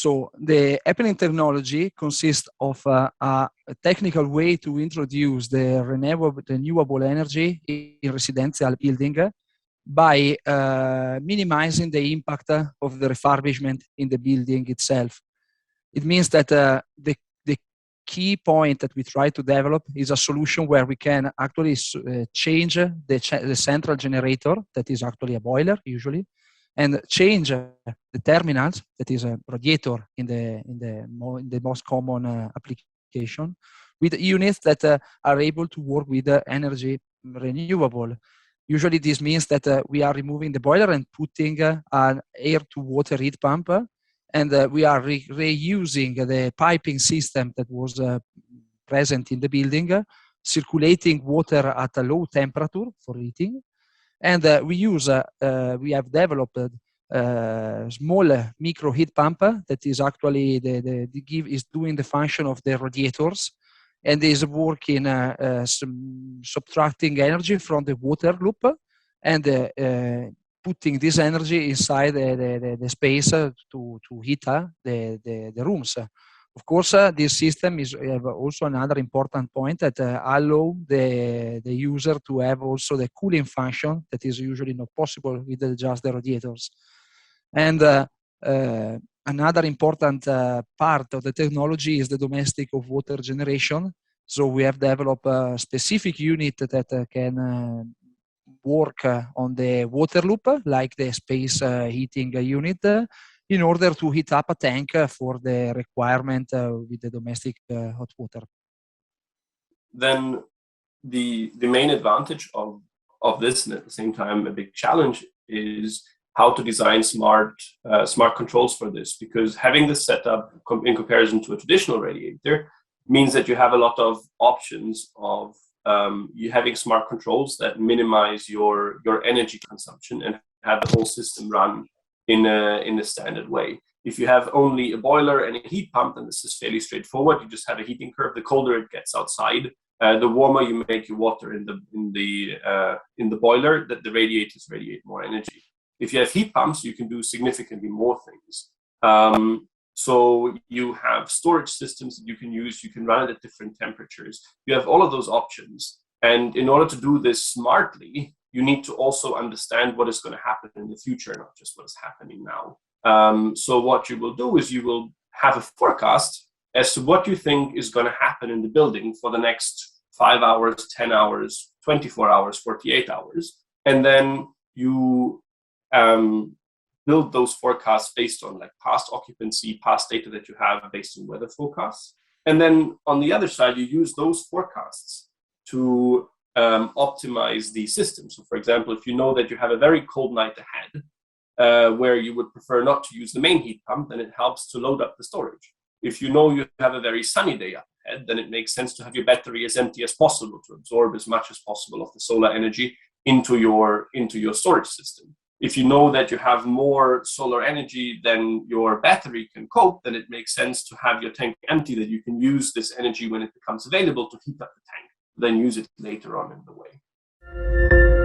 So the happening technology consists of a technical way to introduce the renewable energy in residential building by minimizing the impact of the refurbishment in the building itself. It means that the key point that we try to develop is a solution where we can actually change the central generator, that is actually a boiler usually, and change the terminals, that is a radiator in the most common application, with units that are able to work with energy renewable. Usually this means that we are removing the boiler and putting an air-to-water heat pump, and we are reusing the piping system that was present in the building, circulating water at a low temperature for heating. And we have developed a small micro heat pump that is actually is doing the function of the radiators and is working subtracting energy from the water loop and putting this energy inside the space to heat the rooms. Of course, this system is also another important point that allow the user to have also the cooling function that is usually not possible with just the radiators. And another important part of the technology is the domestic of water generation. So we have developed a specific unit that can work on the water loop, like the space heating unit, in order to heat up a tank for the requirement with the domestic hot water. Then the main advantage of this, and at the same time a big challenge, is how to design smart controls for this, because having this set up in comparison to a traditional radiator means that you have a lot of options of you having smart controls that minimize your energy consumption and have the whole system run in a standard way. If you have only a boiler and a heat pump, then this is fairly straightforward. You just have a heating curve. The colder it gets outside, the warmer you make your water in the boiler, that the radiators radiate more energy. If you have heat pumps, you can do significantly more things. So you have storage systems that you can use. You can run it at different temperatures. You have all of those options. And in order to do this smartly, you need to also understand what is going to happen in the future, not just what is happening now. So what you will do is you will have a forecast as to what you think is going to happen in the building for the next 5 hours, 10 hours, 24 hours, 48 hours. And then you build those forecasts based on like past occupancy, past data that you have based on weather forecasts. And then on the other side, you use those forecasts to optimize the system. So for example, if you know that you have a very cold night ahead, where you would prefer not to use the main heat pump, then it helps to load up the storage. If you know you have a very sunny day up ahead, then it makes sense to have your battery as empty as possible to absorb as much as possible of the solar energy into your storage system. If you know that you have more solar energy than your battery can cope, then it makes sense to have your tank empty, that you can use this energy when it becomes available to heat up the tank, then use it later on in the way.